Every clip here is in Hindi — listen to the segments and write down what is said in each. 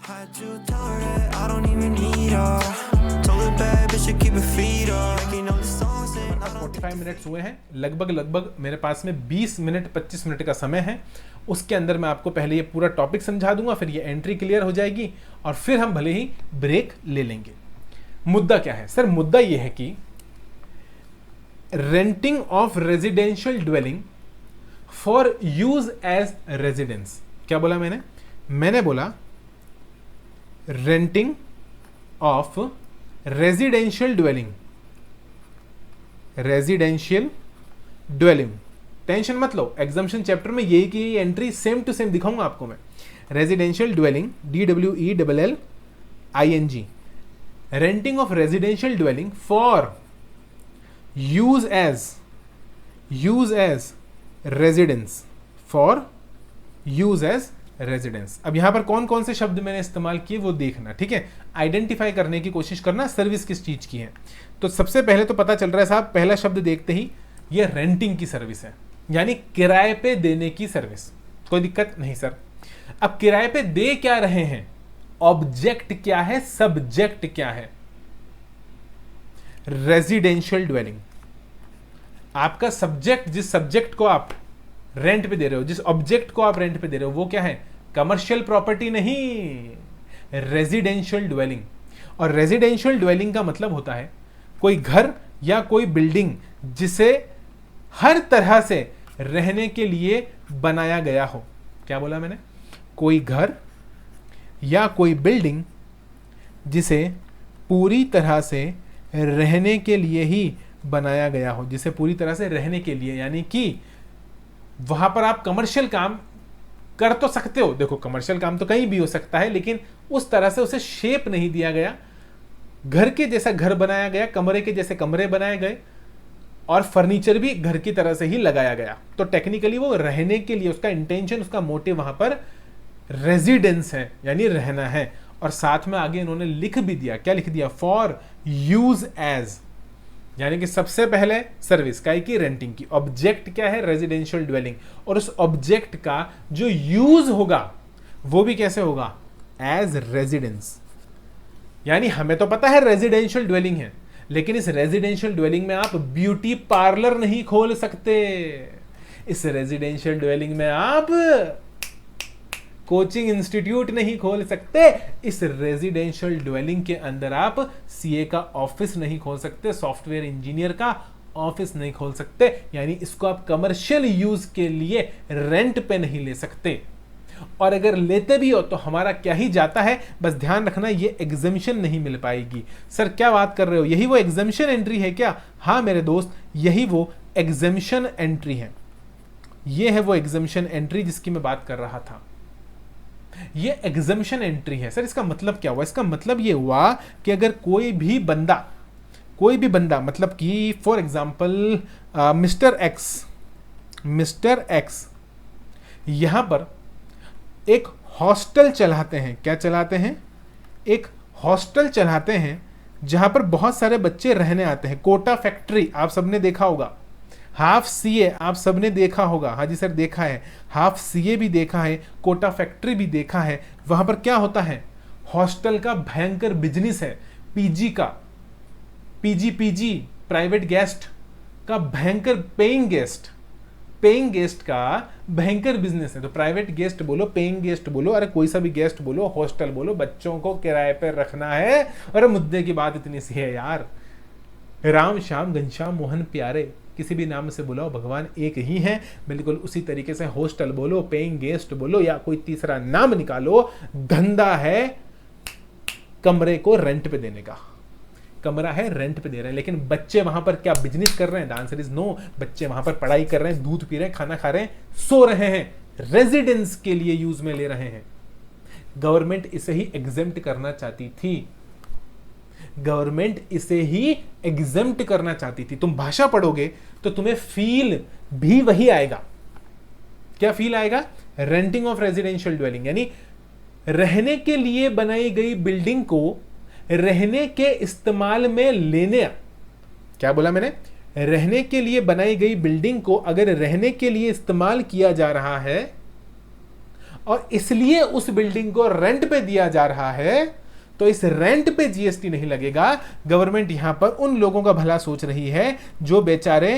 Had to tell her that I don't even need her. Told her bad bitch to keep her feet up. You know the songs and I don't 45 minutes हुए हैं। लगभग मेरे पास में 20 मिनट 25 मिनट का समय है। उसके अंदर मैं आपको पहले ये पूरा टॉपिक समझा दूंगा, फिर ये एंट्री क्लियर हो जाएगी और फिर हम भले ही ब्रेक ले लेंगे। मुद्दा क्या है सर? मुद्दा ये है कि renting of residential dwelling for use as residence. क्या बोला मैंने? मैंने बोला renting of residential dwelling. Tension मत लो, एग्जामिनेशन चैप्टर में यही की एंट्री सेम टू सेम दिखाऊंगा आपको मैं। Residential dwelling, DWELLING, renting of residential dwelling for use as residence, for use as residence. अब यहां पर कौन कौन से शब्द मैंने इस्तेमाल किए वो देखना, ठीक है? आइडेंटिफाई करने की कोशिश करना सर्विस किस चीज की है। तो सबसे पहले तो पता चल रहा है साहब, पहला शब्द देखते ही ये रेंटिंग की सर्विस है, यानी किराए पे देने की सर्विस। कोई दिक्कत नहीं सर। अब किराए पे दे क्या रहे हैं? ऑब्जेक्ट क्या है, सब्जेक्ट क्या है? Residential dwelling. आपका सब्जेक्ट, जिस सब्जेक्ट को आप रेंट पे दे रहे हो, जिस ऑब्जेक्ट को आप रेंट पे दे रहे हो, वो क्या है? कमर्शियल प्रॉपर्टी नहीं, रेजिडेंशियल ड्वेलिंग। और रेजिडेंशियल ड्वेलिंग का मतलब होता है कोई घर या कोई बिल्डिंग जिसे हर तरह से रहने के लिए बनाया गया हो। क्या बोला मैंने? कोई घर या कोई बिल्डिंग जिसे पूरी तरह से रहने के लिए ही बनाया गया हो, जिसे पूरी तरह से रहने के लिए, यानी कि वहां पर आप कमर्शियल काम कर तो सकते हो। देखो, कमर्शियल काम तो कहीं भी हो सकता है, लेकिन उस तरह से उसे शेप नहीं दिया गया। घर के जैसा घर बनाया गया, कमरे के जैसे कमरे बनाए गए और फर्नीचर भी घर की तरह से ही लगाया गया। तो टेक्निकली वो रहने के लिए, उसका इंटेंशन, उसका मोटिव वहां पर रेजिडेंस है, यानी रहना है। और साथ में आगे इन्होंने लिख भी दिया, क्या लिख दिया? फॉर यूज एज, यानी कि सबसे पहले सर्विस काय की? रेंटिंग की। ऑब्जेक्ट क्या है? Residential dwelling. और उस ऑब्जेक्ट का जो यूज होगा वो भी कैसे होगा? As residence. यानी हमें तो पता है रेजिडेंशियल ड्वेलिंग है, लेकिन इस रेजिडेंशियल ड्वेलिंग में आप ब्यूटी पार्लर नहीं खोल सकते। इस रेजिडेंशियल ड्वेलिंग में आप कोचिंग इंस्टीट्यूट नहीं खोल सकते। इस रेजिडेंशियल ड्वेलिंग के अंदर आप सीए का ऑफिस नहीं खोल सकते, सॉफ्टवेयर इंजीनियर का ऑफिस नहीं खोल सकते। यानी इसको आप कमर्शियल यूज के लिए रेंट पे नहीं ले सकते। और अगर लेते भी हो तो हमारा क्या ही जाता है। बस ध्यान रखना, ये एग्जामिशन नहीं मिल पाएगी। सर क्या बात कर रहे हो, यही वो एग्जामिशन एंट्री है क्या? हाँ मेरे दोस्त, यही वो एग्जामिशन एंट्री है। ये है वो एग्जामिशन एंट्री जिसकी मैं बात कर रहा था। ये एग्जामिशन एंट्री है। सर इसका मतलब क्या हुआ? इसका मतलब ये हुआ कि अगर कोई भी बंदा मतलब कि फॉर एग्जांपल मिस्टर एक्स यहां पर एक हॉस्टल चलाते हैं। क्या चलाते हैं? एक हॉस्टल चलाते हैं जहां पर बहुत सारे बच्चे रहने आते हैं। कोटा फैक्ट्री आप सबने देखा होगा, हाफ सीए आप सबने देखा होगा। हाँ जी सर देखा है, हाफ सीए भी देखा है, कोटा फैक्ट्री भी देखा है। वहां पर क्या होता है? हॉस्टल का भयंकर बिजनेस है। पीजी का, पीजी प्राइवेट गेस्ट का भयंकर, पेइंग गेस्ट का भयंकर बिजनेस है। तो प्राइवेट गेस्ट बोलो, पेइंग गेस्ट बोलो, अरे कोई सा भी गेस्ट बोलो, हॉस्टल बोलो, बच्चों को किराए पर रखना है। अरे मुद्दे की बात इतनी सी है यार, राम श्याम घनश्याम मोहन प्यारे, किसी भी नाम से बुलाओ, भगवान एक ही है। बिल्कुल उसी तरीके से हॉस्टल बोलो, पेइंग गेस्ट बोलो, या कोई तीसरा नाम निकालो, धंधा है कमरे को रेंट पे देने का। कमरा है रेंट पे दे रहे हैं, लेकिन बच्चे वहां पर क्या बिजनेस कर रहे हैं? The answer is no. बच्चे वहां पर पढ़ाई कर रहे हैं, दूध पी रहे हैं, खाना खा रहे हैं, सो रहे हैं, रेजिडेंस के लिए यूज में ले रहे हैं। गवर्नमेंट इसे ही एग्जेम्प्ट करना चाहती थी। गवर्नमेंट इसे ही एग्जेम्प्ट करना चाहती थी। तुम भाषा पढ़ोगे तो तुम्हें फील भी वही आएगा। क्या फील आएगा? रेंटिंग ऑफ रेजिडेंशियल ड्वेलिंग, यानी रहने के लिए बनाई गई बिल्डिंग को रहने के इस्तेमाल में लेने। क्या बोला मैंने? रहने के लिए बनाई गई बिल्डिंग को अगर रहने के लिए इस्तेमाल किया जा रहा है और इसलिए उस बिल्डिंग को रेंट पे दिया जा रहा है, तो इस रेंट पे जीएसटी नहीं लगेगा। गवर्नमेंट यहां पर उन लोगों का भला सोच रही है जो बेचारे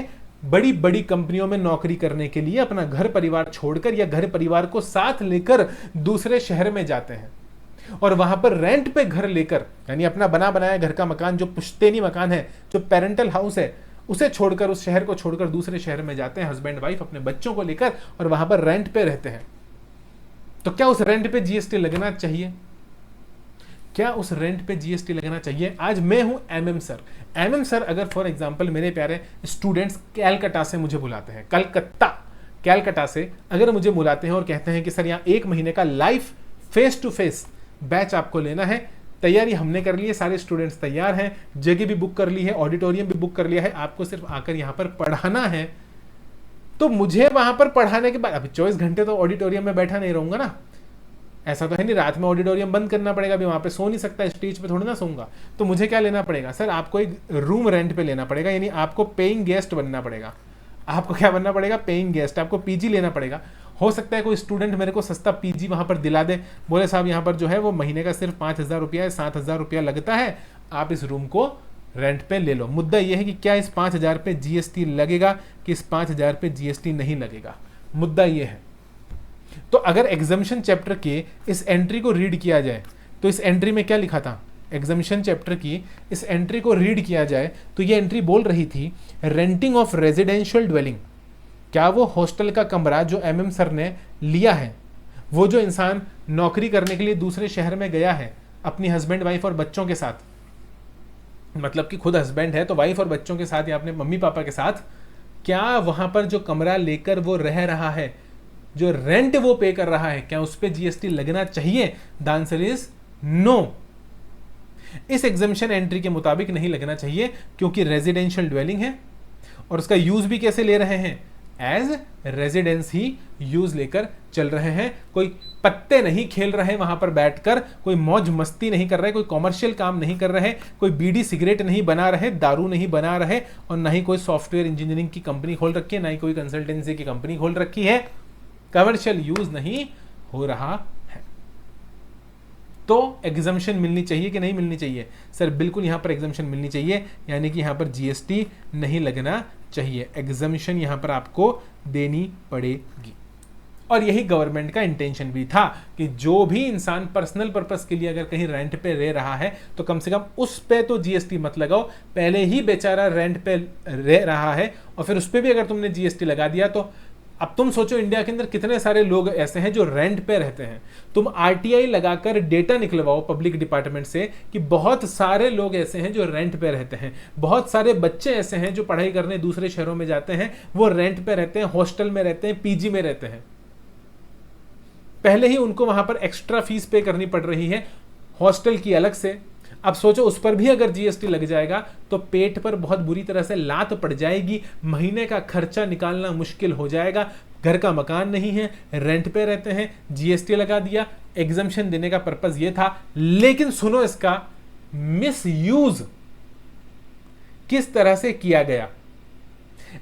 बड़ी बड़ी कंपनियों में नौकरी करने के लिए अपना घर परिवार छोड़कर या घर परिवार को साथ लेकर दूसरे शहर में जाते हैं और वहां पर रेंट पे घर लेकर, यानी अपना बना बनाया घर का मकान, जो पुश्तैनी मकान है, जो पेरेंटल हाउस है, उसे छोड़कर, उस शहर को छोड़कर दूसरे शहर में जाते हैं हस्बैंड वाइफ अपने बच्चों को लेकर और वहां पर रेंट पे रहते हैं। तो क्या उस रेंट पे जीएसटी लगना चाहिए? क्या उस रेंट पे जीएसटी लगना चाहिए? आज मैं हूं एमएम सर। एमएम सर अगर फॉर एग्जांपल मेरे प्यारे स्टूडेंट्स कैलकाटा से मुझे बुलाते हैं, कलकत्ता कैलकाटा से अगर मुझे बुलाते हैं और कहते हैं कि सर यहाँ 1 महीने का live face to face batch आपको लेना है, तैयारी हमने कर ली है, सारे स्टूडेंट्स तैयार हैं, जगह भी बुक कर ली है, ऑडिटोरियम भी बुक कर लिया है, आपको सिर्फ आकर यहाँ पर पढ़ाना है। तो मुझे वहां पर पढ़ाने के बाद अभी 24 घंटे तो ऑडिटोरियम में बैठा नहीं रहूंगा ना, ऐसा तो है नहीं, रात में ऑडिटोरियम बंद करना पड़ेगा, अभी वहां पे सो नहीं सकता, स्टेज पे थोड़ी ना सोऊंगा। तो मुझे क्या लेना पड़ेगा सर? आपको एक रूम रेंट पे लेना पड़ेगा, यानी आपको पेइंग गेस्ट बनना पड़ेगा। आपको क्या बनना पड़ेगा? Paying guest. आपको पीजी लेना पड़ेगा। हो सकता है कोई स्टूडेंट मेरे को सस्ता पीजी वहां पर दिला दे, बोले साहब यहाँ पर जो है वो महीने का सिर्फ 5,000 रुपया है, 7,000 रुपया लगता है, आप इस रूम को रेंट पे ले लो। मुद्दा यह है कि क्या इस 5,000 पे जीएसटी लगेगा कि इस 5,000 पे जीएसटी नहीं लगेगा, मुद्दा यह है। तो अगर एग्जम्पशन चैप्टर के इस एंट्री को रीड किया जाए तो इस एंट्री में क्या लिखा था? एग्जम्पशन चैप्टर की इस एंट्री को रीड किया जाए तो ये एंट्री बोल रही थी रेंटिंग ऑफ रेजिडेंशियल ड्वेलिंग। क्या वो हॉस्टल का कमरा जो एमएम सर ने लिया है, वो जो इंसान नौकरी करने के लिए दूसरे शहर में गया है अपनी हस्बैंड वाइफ और बच्चों के साथ, मतलब कि खुद हस्बैंड है तो वाइफ और बच्चों के साथ या अपने मम्मी पापा के साथ, क्या वहां पर जो कमरा लेकर वो रह रहा है, जो रेंट वो पे कर रहा है, क्या उस पर जीएसटी लगना चाहिए? The answer is no. इस एग्जम्पशन एंट्री के मुताबिक नहीं लगना चाहिए क्योंकि रेजिडेंशियल ड्वेलिंग है और उसका यूज भी कैसे ले रहे हैं? एज रेजिडेंस ही यूज लेकर चल रहे हैं। कोई पत्ते नहीं खेल रहे वहां पर बैठकर, कोई मौज मस्ती नहीं कर रहे, कोई कॉमर्शियल काम नहीं कर रहे, कोई बीड़ी सिगरेट नहीं बना रहे, दारू नहीं बना रहे, और ना ही कोई सॉफ्टवेयर इंजीनियरिंग की कंपनी खोल रखी है, ना ही कोई कंसल्टेंसी की कंपनी खोल रखी है। कमर्शियल यूज नहीं हो रहा है। तो एग्जम्पशन मिलनी चाहिए कि नहीं मिलनी चाहिए? सर बिल्कुल यहां पर एग्जम्पशन मिलनी चाहिए, यानी कि यहां पर जीएसटी नहीं लगना चाहिए। एग्जम्पशन यहां पर आपको देनी पड़ेगी। और यही गवर्नमेंट का इंटेंशन भी था कि जो भी इंसान पर्सनल पर्पस के लिए अगर कहीं रेंट पे रह रहा है तो कम से कम उस पे तो जीएसटी मत लगाओ। पहले ही बेचारा रेंट पे रह रहा है और फिर उस पे भी अगर तुमने जीएसटी लगा दिया तो अब तुम सोचो इंडिया के अंदर कितने सारे लोग ऐसे हैं जो रेंट पे रहते हैं। तुम आरटीआई लगाकर डेटा निकलवाओ पब्लिक डिपार्टमेंट से कि बहुत सारे लोग ऐसे हैं जो रेंट पे रहते हैं, बहुत सारे बच्चे ऐसे हैं जो पढ़ाई करने दूसरे शहरों में जाते हैं, वो रेंट पे रहते हैं, हॉस्टल में रहते हैं, पीजी में रहते हैं। पहले ही उनको वहां पर एक्स्ट्रा फीस पे करनी पड़ रही है हॉस्टल की अलग से। अब सोचो उस पर भी अगर जीएसटी लग जाएगा तो पेट पर बहुत बुरी तरह से लात पड़ जाएगी, महीने का खर्चा निकालना मुश्किल हो जाएगा। घर का मकान नहीं है, रेंट पे रहते हैं, जीएसटी लगा दिया। एग्जम्पशन देने का पर्पस ये था, लेकिन सुनो इसका मिसयूज किस तरह से किया गया,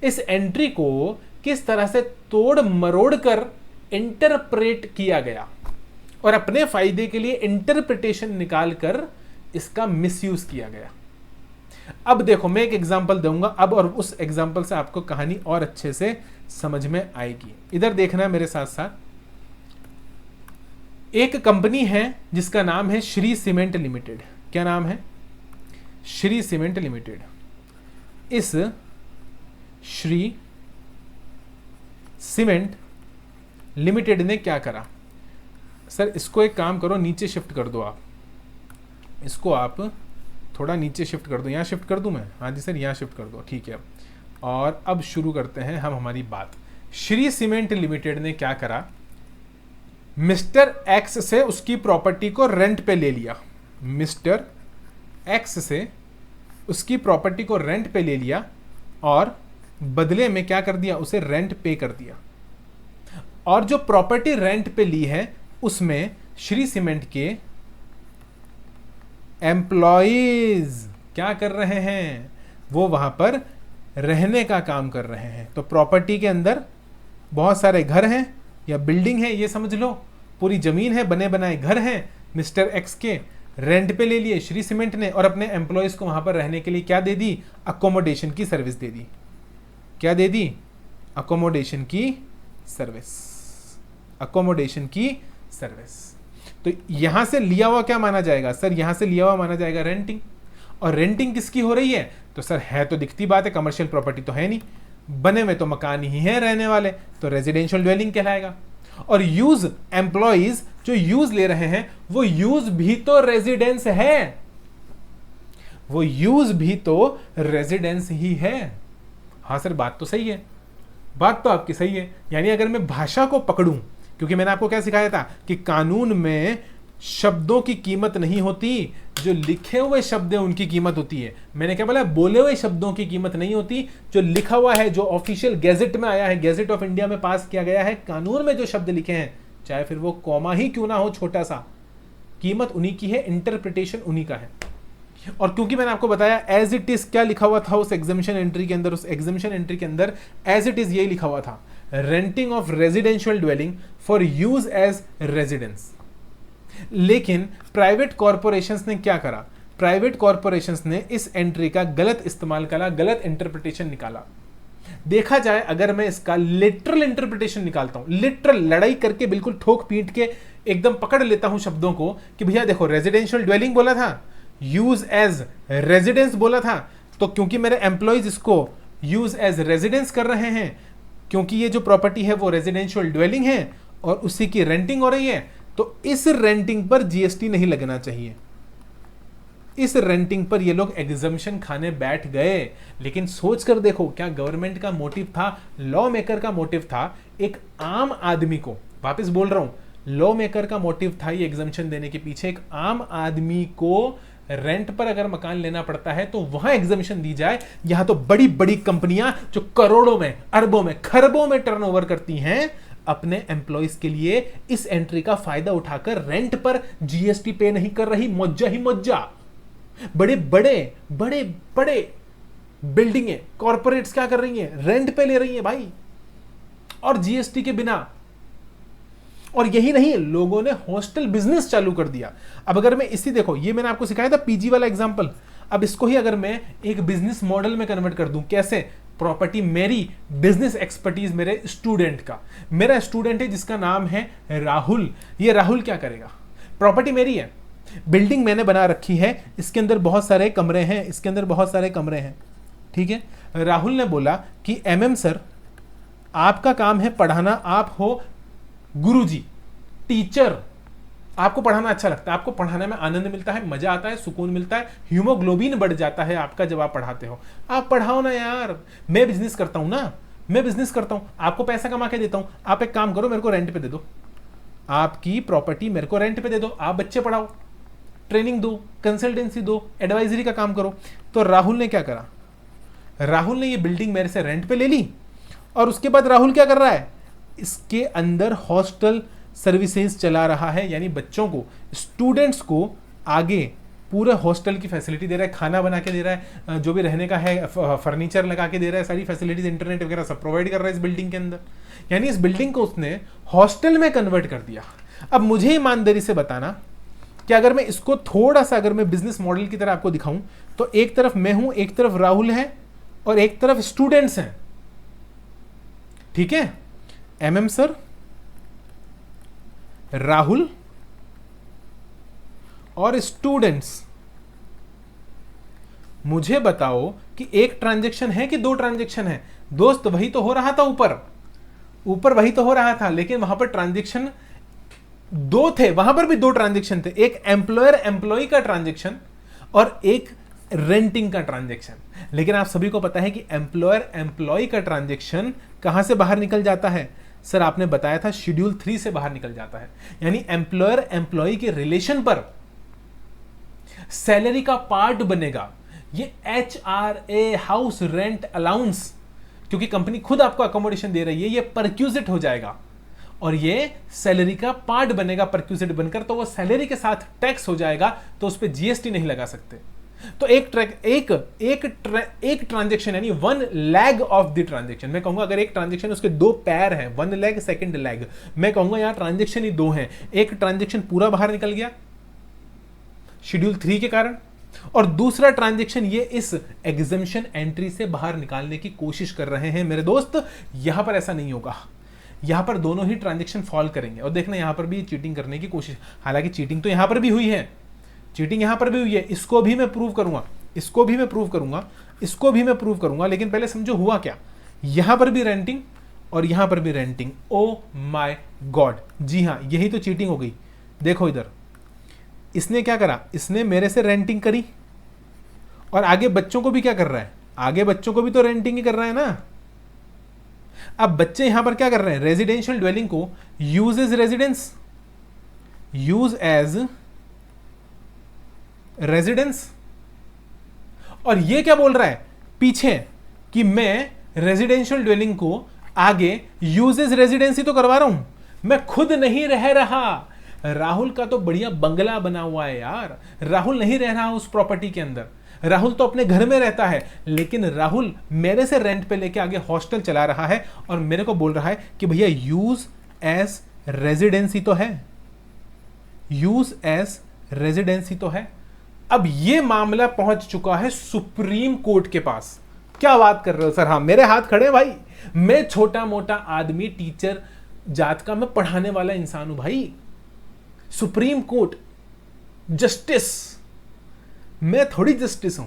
इस एंट्री को किस तरह से तोड़ मरोड़ कर इंटरप्रेट किया गया और अपने फायदे के लिए इंटरप्रिटेशन निकालकर इसका मिसयूज किया गया। अब देखो मैं एक एग्जांपल दूंगा अब, और उस एग्जांपल से आपको कहानी और अच्छे से समझ में आएगी। इधर देखना है मेरे साथ साथ। एक कंपनी है जिसका नाम है श्री सीमेंट लिमिटेड। क्या नाम है? Shri cement limited. इस श्री सीमेंट लिमिटेड ने क्या करा? सर इसको एक काम करो, नीचे शिफ्ट कर दो आप, इसको आप थोड़ा नीचे शिफ्ट कर दो। यहाँ शिफ्ट कर दूं मैं? हाँ जी सर यहाँ शिफ्ट कर दो, ठीक है। और अब शुरू करते हैं हम हमारी बात। श्री सीमेंट लिमिटेड ने क्या करा? मिस्टर एक्स से उसकी प्रॉपर्टी को रेंट पे ले लिया। मिस्टर एक्स से उसकी प्रॉपर्टी को रेंट पे ले लिया और बदले में क्या कर दिया? उसे रेंट पे कर दिया। और जो प्रॉपर्टी रेंट पे ली है उसमें श्री सीमेंट के एम्प्लॉइज क्या कर रहे हैं? वो वहां पर रहने का काम कर रहे हैं। तो प्रॉपर्टी के अंदर बहुत सारे घर हैं या बिल्डिंग है, ये समझ लो, पूरी जमीन है, बने बनाए घर हैं मिस्टर एक्स के, रेंट पे ले लिए श्री सीमेंट ने और अपने एम्प्लॉयज को वहां पर रहने के लिए क्या दे दी, अकोमोडेशन की सर्विस दे दी। क्या दे दी, अकोमोडेशन की सर्विस, अकोमोडेशन की सर्विस। तो यहां से लिया हुआ क्या माना जाएगा सर, यहां से लिया हुआ माना जाएगा रेंटिंग। और रेंटिंग किसकी हो रही है, तो सर है तो दिखती बात है, कमर्शियल प्रॉपर्टी तो है नहीं, बने में तो मकान ही है रहने वाले, तो रेजिडेंशियल ड्वेलिंग कहलाएगा। और यूज एम्प्लॉइज जो यूज ले रहे हैं वो यूज भी तो रेजिडेंस है, वो यूज भी तो रेजिडेंस ही है। हाँ सर बात तो सही है, बात तो आपकी सही है। यानी अगर मैं भाषा को पकड़ूं, क्योंकि मैंने आपको क्या सिखाया था कि कानून में शब्दों की कीमत नहीं होती, जो लिखे हुए शब्द हैं उनकी कीमत होती है। मैंने क्या बोला, बोले हुए शब्दों की कीमत नहीं होती, जो लिखा हुआ है, जो ऑफिशियल गैजेट में आया है, गैजेट ऑफ इंडिया में पास किया गया है, कानून में जो शब्द लिखे हैं, चाहे फिर वो कॉमा ही क्यों ना हो छोटा सा, कीमत उन्हीं की है, इंटरप्रिटेशन उन्हीं का है। और क्योंकि मैंने आपको बताया एज इट इज क्या लिखा हुआ था उस एग्जामिशन एंट्री के अंदर, उस एग्जामिशन एंट्री के अंदर एज इट इज यही लिखा हुआ था, renting of residential dwelling for use as residence. लेकिन प्राइवेट कॉर्पोरेशंस ने क्या करा, प्राइवेट कॉर्पोरेशंस ने इस एंट्री का गलत इस्तेमाल करा, गलत इंटरप्रिटेशन निकाला। देखा जाए अगर मैं इसका लिटरल इंटरप्रिटेशन निकालता हूं, लिटरल लड़ाई करके बिल्कुल ठोक पीट के एकदम पकड़ लेता हूं शब्दों को कि भैया देखो रेजिडेंशियल ड्वेलिंग बोला था, यूज एज रेजिडेंस बोला था, तो क्योंकि मेरे एम्प्लॉइज इसको यूज एज रेजिडेंस कर रहे हैं, क्योंकि ये जो प्रॉपर्टी है वो रेजिडेंशियल ड्वेलिंग है और उसी की रेंटिंग हो रही है, तो इस रेंटिंग पर जीएसटी नहीं लगना चाहिए। इस रेंटिंग पर ये लोग एग्जम्पशन खाने बैठ गए। लेकिन सोच कर देखो, क्या गवर्नमेंट का मोटिव था, लॉ मेकर का मोटिव था एक आम आदमी को, वापस बोल रहा हूं, लॉ मेकर का मोटिव था ये एग्जम्पशन देने के पीछे एक आम आदमी को रेंट पर अगर मकान लेना पड़ता है तो वहां एग्जम्पशन दी जाए। यहां तो बड़ी बड़ी कंपनियां जो करोड़ों में, अरबों में, खरबों में टर्नओवर करती हैं, अपने एम्प्लॉइज के लिए इस एंट्री का फायदा उठाकर रेंट पर जीएसटी पे नहीं कर रही। मौजा ही मौजा। बड़े बड़े बड़े बड़े बिल्डिंगें, कॉर्पोरेट्स क्या कर रही हैं, रेंट पे ले रही हैं भाई, और जीएसटी के बिना। और यही नहीं, लोगों ने हॉस्टल बिजनेस चालू कर दिया। अब अगर मैं इसी, देखो ये मैंने आपको सिखाया था पीजी वाला एग्जांपल, अब इसको ही अगर मैं एक बिजनेस मॉडल में कन्वर्ट कर दूं, कैसे, प्रॉपर्टी मेरी, बिजनेस एक्सपर्टीज मेरे स्टूडेंट का, मेरा स्टूडेंट है जिसका नाम है राहुल। ये राहुल क्या करेगा, प्रॉपर्टी मेरी है, बिल्डिंग मैंने बना रखी है, इसके अंदर बहुत सारे कमरे हैं, इसके अंदर बहुत सारे कमरे हैं, ठीक है। राहुल ने बोला कि एमएम सर आपका काम है पढ़ाना, आप हो गुरुजी, टीचर, आपको पढ़ाना अच्छा लगता है, आपको पढ़ाने में आनंद मिलता है, मजा आता है, सुकून मिलता है, हीमोग्लोबिन बढ़ जाता है आपका जब आप पढ़ाते हो। आप पढ़ाओ ना यार, मैं बिजनेस करता हूं ना, मैं बिजनेस करता हूं, आपको पैसा कमा के देता हूं, आप एक काम करो, मेरे को रेंट पे दे दो, आपकी प्रॉपर्टी मेरे को रेंट पे दे दो, आप बच्चे पढ़ाओ, ट्रेनिंग दो, कंसल्टेंसी दो, एडवाइजरी का काम करो। तो राहुल ने क्या करा, राहुल ने ये बिल्डिंग मेरे से रेंट पे ले ली, और उसके बाद राहुल क्या कर रहा है, इसके अंदर हॉस्टल सर्विसेज चला रहा है, यानी बच्चों को, स्टूडेंट्स को आगे पूरे हॉस्टल की फैसिलिटी दे रहा है, खाना बना के दे रहा है, जो भी रहने का है फर्नीचर लगा के दे रहा है, सारी फैसिलिटीज, इंटरनेट वगैरह सब प्रोवाइड कर रहा है इस बिल्डिंग के अंदर। यानी इस बिल्डिंग को उसने हॉस्टल में कन्वर्ट कर दिया। अब मुझे ईमानदारी से बताना कि अगर मैं इसको थोड़ा सा, अगर मैं बिजनेस मॉडल की तरह आपको दिखाऊं, तो एक तरफ मैं हूं, एक तरफ राहुल है, और एक तरफ स्टूडेंट्स हैं, ठीक है। एमएम सर, राहुल और स्टूडेंट्स, मुझे बताओ कि एक ट्रांजैक्शन है कि दो ट्रांजैक्शन है। दोस्त वही तो हो रहा था, ऊपर वही तो हो रहा था, लेकिन वहां पर ट्रांजैक्शन दो थे, वहां पर भी दो ट्रांजैक्शन थे, एक एम्प्लॉयर एम्प्लॉय का ट्रांजैक्शन और एक रेंटिंग का ट्रांजैक्शन। लेकिन आप सभी को पता है कि एम्प्लॉयर एम्प्लॉय का ट्रांजैक्शन कहां से बाहर निकल जाता है, सर आपने बताया था शेड्यूल 3 से बाहर निकल जाता है। यानी एम्प्लॉयर एम्प्लॉय के रिलेशन पर सैलरी का पार्ट बनेगा ये HRA, हाउस रेंट अलाउंस, क्योंकि कंपनी खुद आपको अकोमोडेशन दे रही है, ये परक्यूजिट हो जाएगा और ये सैलरी का पार्ट बनेगा परक्यूजिट बनकर, तो वो सैलरी के साथ टैक्स हो जाएगा, तो उस पर जीएसटी नहीं लगा सकते। तो एक ट्रांजेक्शन यानी one lag of the transaction, मैं कहूंगा अगर एक ट्रांजेक्शन उसके दो पैर हैं, वन लैग सेकंड लैग, मैं कहूंगा यहां ट्रांजेक्शन ही दो हैं। एक ट्रांजेक्शन पूरा बाहर निकल गया शेड्यूल 3 के कारण, और दूसरा ट्रांजेक्शन ये इस एग्जम्पशन एंट्री से बाहर निकालने की कोशिश कर रहे हैं। मेरे दोस्त यहां पर ऐसा नहीं होगा, यहां पर दोनों ही ट्रांजेक्शन फॉल करेंगे। और देखना यहां पर भी चीटिंग करने की कोशिश, हालांकि चीटिंग तो यहां पर भी हुई है, चीटिंग यहां पर भी हुई है, इसको भी मैं प्रूव करूंगा, इसको भी मैं प्रूव करूंगा, इसको भी मैं प्रूव करूंगा। लेकिन पहले समझो हुआ क्या, यहां पर भी रेंटिंग और यहां पर भी रेंटिंग। ओ माय गॉड, जी हां यही तो चीटिंग हो गई। देखो इधर इसने क्या करा, इसने मेरे से रेंटिंग करी और आगे बच्चों को भी क्या कर रहा है, आगे बच्चों को भी तो रेंटिंग ही कर रहा है ना। अब बच्चे यहां पर क्या कर रहे हैं, रेजिडेंशियल ड्वेलिंग को use as residence, use as residence, और ये क्या बोल रहा है पीछे कि मैं रेजिडेंशियल ड्वेलिंग को आगे यूज एज रेजिडेंसी तो करवा रहा हूं, मैं खुद नहीं रह रहा। राहुल का तो बढ़िया बंगला बना हुआ है यार, राहुल नहीं रह रहा उस प्रॉपर्टी के अंदर, राहुल तो अपने घर में रहता है, लेकिन राहुल मेरे से रेंट पे लेके आगे हॉस्टल चला रहा है और मेरे को बोल रहा है कि भैया यूज एज रेजिडेंसी तो है, यूज एज रेजिडेंसी तो है। अब ये मामला पहुंच चुका है सुप्रीम कोर्ट के पास। क्या बात कर रहे हो सर, हाँ मेरे हाथ खड़े भाई, मैं छोटा मोटा आदमी, टीचर जात का, मैं पढ़ाने वाला इंसान हूं भाई। सुप्रीम कोर्ट जस्टिस, मैं थोड़ी जस्टिस हूं।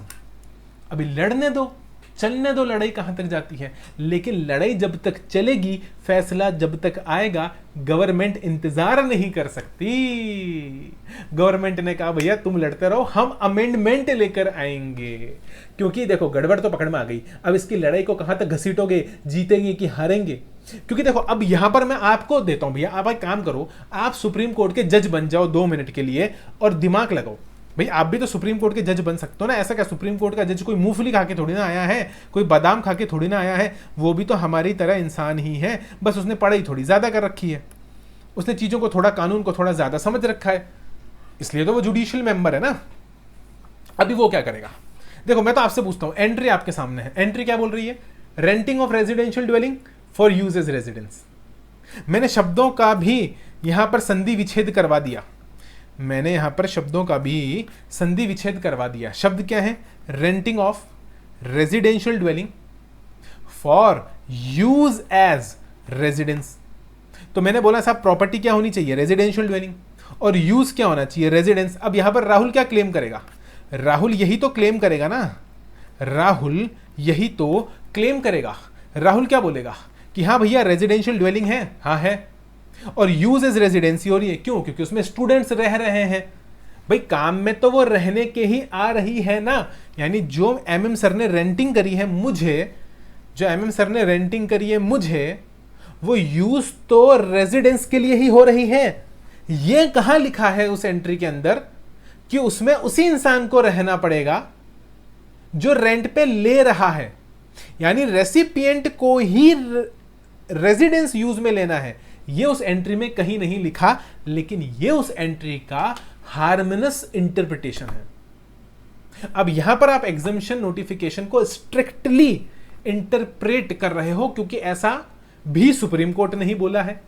अभी लड़ने दो, चलने दो लड़ाई कहां तक जाती है, लेकिन लड़ाई जब तक चलेगी, फैसला जब तक आएगा, गवर्नमेंट इंतजार नहीं कर सकती। गवर्नमेंट ने कहा भैया तुम लड़ते रहो, हम अमेंडमेंट लेकर आएंगे, क्योंकि देखो गड़बड़ तो पकड़ में आ गई। अब इसकी लड़ाई को कहां तक घसीटोगे, जीतेंगे कि हारेंगे। क्योंकि देखो अब यहां पर मैं आपको देता हूं भैया, आप एक काम करो, आप सुप्रीम कोर्ट के जज बन जाओ 2 मिनट के लिए और दिमाग लगाओ। भाई आप भी तो सुप्रीम कोर्ट के जज बन सकते हो ना। ऐसा क्या सुप्रीम कोर्ट का जज कोई मूंगफली खा के थोड़ी ना आया है, कोई बादाम खा के थोड़ी ना आया है, वो भी तो हमारी तरह इंसान ही है, बस उसने पढ़ाई थोड़ी ज्यादा कर रखी है, उसने चीजों को थोड़ा, कानून को थोड़ा ज्यादा समझ रखा है, इसलिए तो वो जुडिशियल मेंबर है ना। अभी वो क्या करेगा, देखो मैं तो आपसे पूछता हूं, एंट्री आपके सामने है, एंट्री क्या बोल रही है, renting of residential dwelling for use as residence. मैंने शब्दों का भी यहां पर संधि विच्छेद करवा दिया, मैंने यहां पर शब्दों का भी संधि विच्छेद करवा दिया। शब्द क्या है, renting of residential dwelling for use as residence. तो मैंने बोला साहब प्रॉपर्टी क्या होनी चाहिए, रेजिडेंशियल ड्वेलिंग, और यूज क्या होना चाहिए, रेजिडेंस। अब यहां पर राहुल क्या क्लेम करेगा, राहुल यही तो क्लेम करेगा ना, राहुल यही तो क्लेम करेगा। राहुल क्या बोलेगा कि हाँ भैया रेजिडेंशियल ड्वेलिंग है, हाँ है, और यूज एज रेजिडेंसी हो रही है, क्यों, क्योंकि उसमें स्टूडेंट्स रह रहे हैं। भाई काम में तो वो रहने के ही आ रही है ना, यानी जो एमएम सर ने रेंटिंग करी है मुझे, जो एमएम सर ने रेंटिंग करी है मुझे, वो यूज तो रेजिडेंस के लिए ही हो रही है। ये कहां लिखा है उस एंट्री के अंदर कि उसमें उसी इंसान को रहना पड़ेगा जो रेंट पे ले रहा है, यानी रेसिपिएंट को ही रेजिडेंस यूज में लेना है। ये उस एंट्री में कहीं नहीं लिखा, लेकिन ये उस एंट्री का हार्मोनियस इंटरप्रिटेशन है। अब यहां पर आप एग्जम्पशन नोटिफिकेशन को स्ट्रिक्टली इंटरप्रेट कर रहे हो, क्योंकि ऐसा भी सुप्रीम कोर्ट ने ही बोला है।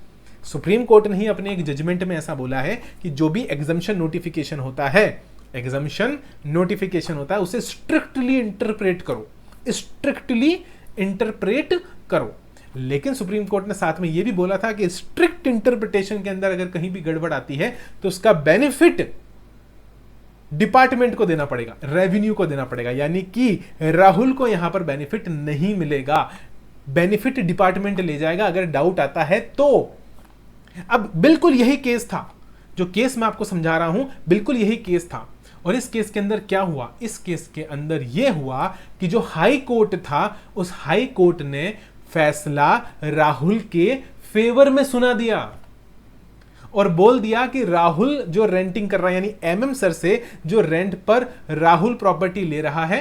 सुप्रीम कोर्ट ने ही अपने एक जजमेंट में ऐसा बोला है कि जो भी एग्जम्पशन नोटिफिकेशन होता है, एग्जम्पशन नोटिफिकेशन होता है, उसे स्ट्रिक्टली इंटरप्रेट करो, स्ट्रिक्टली इंटरप्रेट करो। लेकिन सुप्रीम कोर्ट ने साथ में यह भी बोला था कि स्ट्रिक्ट इंटरप्रिटेशन के अंदर अगर कहीं भी गड़बड़ आती है तो उसका बेनिफिट डिपार्टमेंट को देना पड़ेगा, रेवेन्यू को देना पड़ेगा, यानी कि राहुल को यहां पर बेनिफिट नहीं मिलेगा, बेनिफिट डिपार्टमेंट ले जाएगा अगर डाउट आता है तो। अब बिल्कुल यही केस था, जो केस मैं आपको समझा रहा हूं, बिल्कुल यही केस था। और इस केस के अंदर क्या हुआ, इस केस के अंदर यह हुआ कि जो हाई कोर्ट था, उस हाई कोर्ट ने फैसला राहुल के फेवर में सुना दिया और बोल दिया कि राहुल जो रेंटिंग कर रहा है, यानी एमएम सर से जो रेंट पर राहुल प्रॉपर्टी ले रहा है,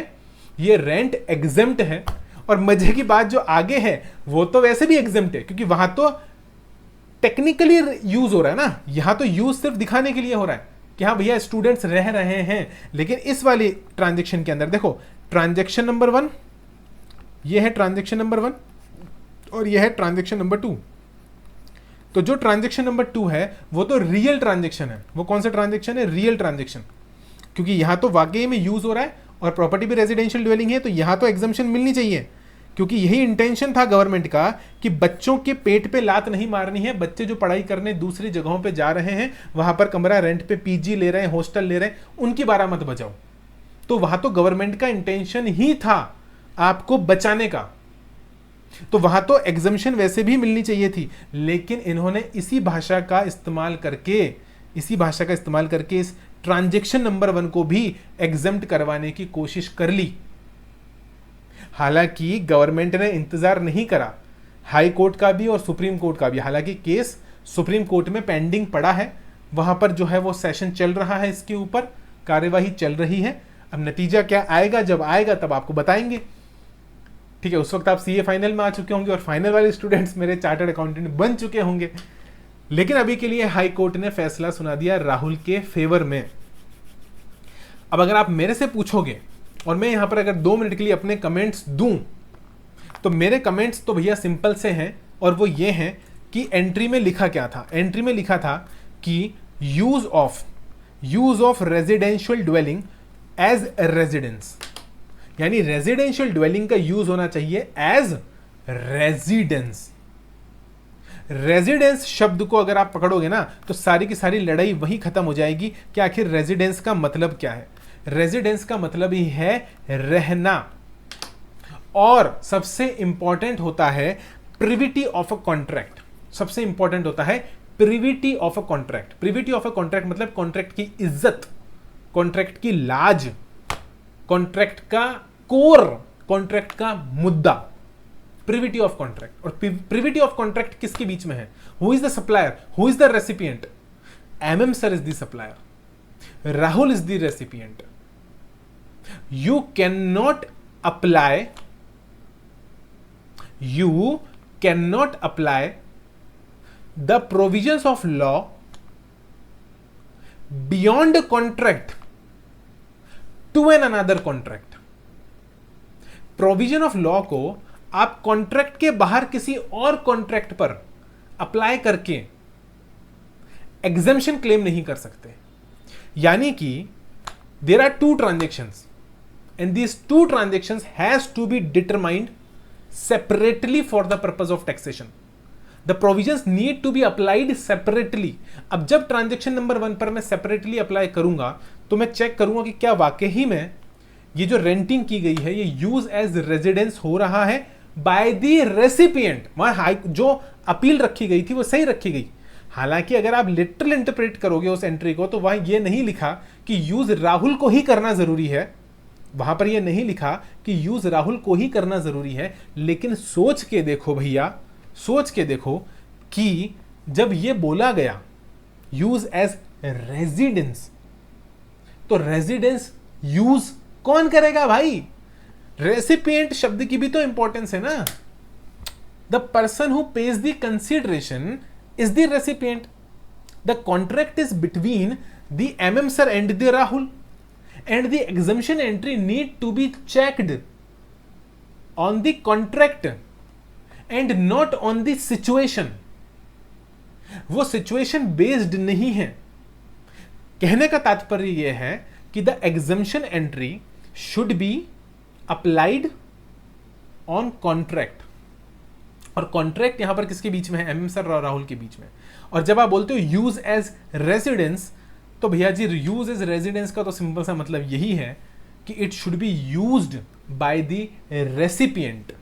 ये रेंट एग्जेम्प्ट है। और मजे की बात जो आगे है वो तो वैसे भी एग्जेम्प्ट है, क्योंकि वहां तो टेक्निकली यूज हो रहा है ना, यहां तो यूज सिर्फ दिखाने के लिए हो रहा है, कि हाँ भैया स्टूडेंट्स रह रहे हैं, लेकिन इस वाली ट्रांजेक्शन के अंदर देखो, ट्रांजेक्शन नंबर 1, ये है ट्रांजेक्शन नंबर 1 और ये है ट्रांजेक्शन नंबर 2। तो जो ट्रांजेक्शन नंबर 2 है वो तो रियल ट्रांजेक्शन है। वो कौन सा ट्रांजेक्शन है? रियल ट्रांजेक्शन, क्योंकि यहां तो वाकई में यूज हो रहा है और प्रॉपर्टी भी रेजिडेंशियल ड्वेलिंग है, तो यहां तो एग्जम्पशन मिलनी चाहिए, क्योंकि यही इंटेंशन था गवर्नमेंट का कि बच्चों के पेट पे लात नहीं मारनी है। बच्चे जो पढ़ाई करने दूसरी जगहों पे जा रहे हैं, वहां पर कमरा रेंट पे पीजी ले रहे हैं, हॉस्टल ले रहे हैं, उनकी बारह मत बजाओ। तो वहां तो गवर्नमेंट का इंटेंशन ही था आपको बचाने का, तो वहां तो एग्जम्पशन वैसे भी मिलनी चाहिए थी, लेकिन इन्होंने इसी भाषा का इस्तेमाल करके इस ट्रांजेक्शन नंबर 1 को भी एग्जम्प्ट करवाने की कोशिश कर ली। हालांकि गवर्नमेंट ने इंतजार नहीं करा, हाई कोर्ट का भी और सुप्रीम कोर्ट का भी। हालांकि केस सुप्रीम कोर्ट में पेंडिंग पड़ा है, वहां पर जो है वो सेशन चल रहा है, इसके ऊपर कार्यवाही चल रही है। अब नतीजा क्या आएगा, जब आएगा तब आपको बताएंगे, ठीक है। उस वक्त आप सीए फाइनल में आ चुके होंगे और फाइनल वाले स्टूडेंट्स मेरे चार्टर्ड अकाउंटेंट बन चुके होंगे। लेकिन अभी के लिए हाई कोर्ट ने फैसला सुना दिया राहुल के फेवर में। अब अगर आप मेरे से पूछोगे और मैं यहां पर अगर 2 मिनट के लिए अपने कमेंट्स दूं, तो मेरे कमेंट्स तो भैया सिंपल से हैं, और वो ये हैं कि एंट्री में लिखा क्या था। एंट्री में लिखा था कि use of residential dwelling as residence, यानी रेजिडेंशियल ड्वेलिंग का यूज होना चाहिए एज रेजिडेंस। रेजिडेंस शब्द को अगर आप पकड़ोगे ना, तो सारी की सारी लड़ाई वहीं खत्म हो जाएगी कि आखिर रेजिडेंस का मतलब क्या है। रेजिडेंस का मतलब ही है रहना, और सबसे इंपॉर्टेंट होता है प्रिविटी ऑफ अ कॉन्ट्रैक्ट। सबसे इंपॉर्टेंट होता है privity of a contract. Privity of a contract मतलब कॉन्ट्रैक्ट की इज्जत, कॉन्ट्रैक्ट की लाज, कॉन्ट्रैक्ट का कोर, कॉन्ट्रैक्ट का मुद्दा, प्रिविटी ऑफ कॉन्ट्रैक्ट। और प्रिविटी ऑफ कॉन्ट्रैक्ट किसके बीच में है? Who is the supplier, who is the recipient? MM sir is the supplier, Rahul is the recipient. You cannot apply the provisions of law beyond contract to another contract. Provision of law को आप कॉन्ट्रैक्ट के बाहर किसी और कॉन्ट्रैक्ट पर अप्लाई करके एग्जेम्पशन क्लेम नहीं कर सकते। यानी कि there are 2 transactions and these 2 transactions has to be determined separately for the purpose of taxation. The provisions need to be applied separately. अब जब ट्रांजेक्शन नंबर 1 पर मैं सेपरेटली अप्लाई करूंगा, तो मैं चेक करूंगा कि क्या वाकई में ये जो रेंटिंग की गई है ये यूज एज रेजिडेंस हो रहा है बाय द रेसिपिएंट। वहां जो अपील रखी गई थी वो सही रखी गई। हालांकि अगर आप लिटरल इंटरप्रेट करोगे उस एंट्री को, तो वहां ये नहीं लिखा कि यूज राहुल को ही करना जरूरी है, वहां पर ये नहीं लिखा कि यूज राहुल को ही करना जरूरी है। लेकिन सोच के देखो भैया, सोच के देखो कि जब ये बोला गया यूज एज रेजिडेंस, तो रेजिडेंस यूज कौन करेगा भाई? रेसिपिएंट शब्द की भी तो इंपॉर्टेंस है ना। The person who page the consideration is the recipient. The contract is between the MM sir and the Rahul, and the exemption entry need to be checked on the contract and not on the situation. वो situation based नहीं है। कहने का तात्पर्य यह है कि the exemption entry should be applied on contract, और कॉन्ट्रैक्ट यहां पर किसके बीच में है? एमएम सर और राहुल के बीच में। और जब आप बोलते हो यूज एज रेजिडेंस, तो भैया जी यूज एज रेजिडेंस का तो सिंपल सा मतलब यही है कि it should be used by the recipient.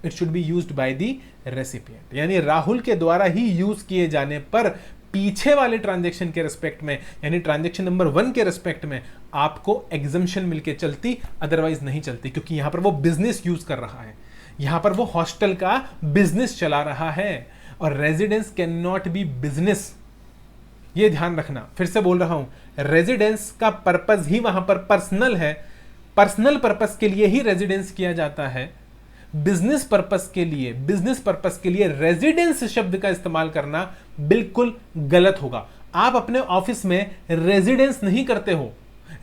It should be used by the recipient, यानी राहुल के द्वारा ही यूज किए जाने पर पीछे वाले ट्रांजेक्शन के रेस्पेक्ट में, यानी ट्रांजेक्शन नंबर 1 के रेस्पेक्ट में आपको एग्जम्पशन मिलके चलती, अदरवाइज नहीं चलती, क्योंकि यहां पर वो बिजनेस यूज कर रहा है, यहां पर वो हॉस्टल का बिजनेस चला रहा है, और residence can not be business. ये ध्यान रखना, फिर से बोल रहा हूं, रेजिडेंस का पर्पस ही वहां पर पर्सनल है, पर्सनल पर्पस के लिए ही रेजिडेंस किया जाता है। बिजनेस पर्पस के लिए रेजिडेंस शब्द का इस्तेमाल करना बिल्कुल गलत होगा। आप अपने ऑफिस में रेजिडेंस नहीं करते हो,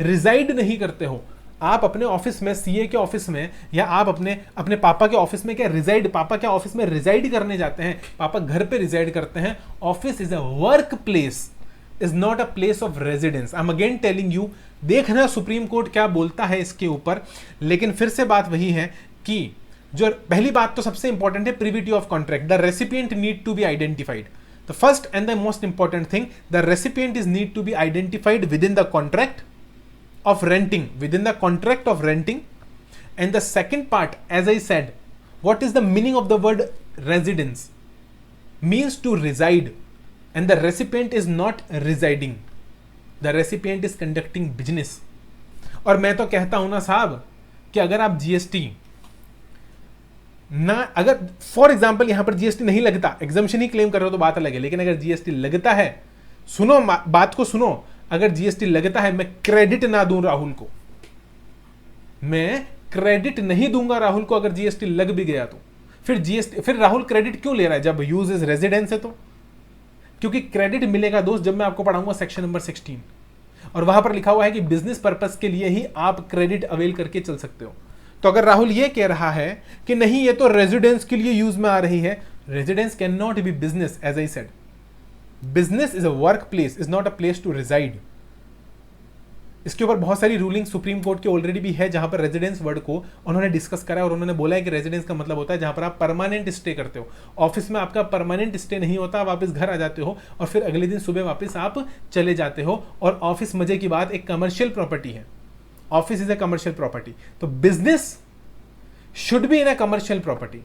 रिजाइड नहीं करते हो। आप अपने ऑफिस में, सीए के ऑफिस में, या आप अपने पापा के ऑफिस में क्या रिजाइड, पापा क्या ऑफिस में रिजाइड करने जाते हैं? पापा घर पे रिजाइड करते हैं। Office is a work place, is not a place of residence. I am again telling you, देखना सुप्रीम कोर्ट क्या बोलता है इसके ऊपर। लेकिन फिर से बात वही है कि जो पहली बात तो सबसे इंपॉर्टेंट है, privity of contract. The recipient need to be identified. The first and the most important thing, the recipient is need to be identified within the contract of renting, within the contract of renting. And the second part, as I said, what is the meaning of the word residence? Means to reside, and the recipient is not residing, the recipient is conducting business. और मैं तो कहता हूं ना साहब कि अगर आप जीएसटी ना, अगर फॉर एग्जाम्पल यहां पर जीएसटी नहीं लगता, एग्जम्पशन ही क्लेम कर रहे हो तो बात अलग है, लेकिन अगर जीएसटी लगता है, सुनो बात को सुनो, अगर जीएसटी लगता है, मैं क्रेडिट ना दूं राहुल को, मैं क्रेडिट नहीं दूंगा राहुल को अगर जीएसटी लग भी गया तो, फिर राहुल क्रेडिट क्यों ले रहा है जब यूज इज रेजिडेंस है? तो क्योंकि क्रेडिट मिलेगा दोस्त जब मैं आपको पढ़ाऊंगा सेक्शन नंबर 16, और वहां पर लिखा हुआ है कि बिजनेस पर्पस के लिए ही आप क्रेडिट अवेल करके चल सकते हो। तो अगर राहुल ये कह रहा है कि नहीं ये तो रेजिडेंस के लिए यूज में आ रही है, residence can not be business, as I said. Business is a work place, is not a place to reside. इसके ऊपर बहुत सारी रूलिंग सुप्रीम कोर्ट के ऑलरेडी भी है जहां पर रेजिडेंस वर्ड को उन्होंने डिस्कस करा है, और उन्होंने बोला है कि रेजिडेंस का मतलब होता है जहां पर आप परमानेंट स्टे करते हो। ऑफिस में आपका परमानेंट स्टे नहीं होता, आप वापस घर आ जाते हो और फिर अगले दिन सुबह वापस आप चले जाते हो। और ऑफिस, मजे की बात, एक कमर्शियल प्रॉपर्टी है। Office is a commercial property, तो business should be in a commercial property,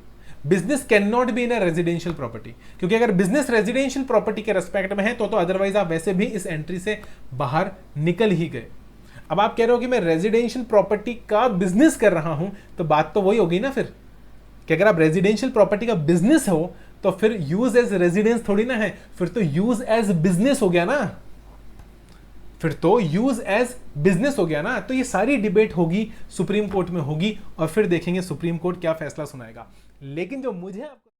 business can not be in a residential property. क्योंकि अगर बिजनेस रेजिडेंशियल प्रॉपर्टी के रेस्पेक्ट में है तो अदरवाइज आप वैसे भी इस एंट्री से बाहर निकल ही गए। अब आप कह रहे हो कि मैं रेजिडेंशियल प्रॉपर्टी का बिजनेस कर रहा हूं, तो बात तो वही होगी ना फिर कि अगर आप रेजिडेंशियल प्रॉपर्टी का बिजनेस हो तो फिर यूज एज रेजिडेंस थोड़ी ना है, फिर तो यूज एज बिजनेस हो गया ना, फिर तो यूज एज बिजनेस हो गया ना। तो ये सारी डिबेट होगी, सुप्रीम कोर्ट में होगी, और फिर देखेंगे सुप्रीम कोर्ट क्या फैसला सुनाएगा। लेकिन जो मुझे आपको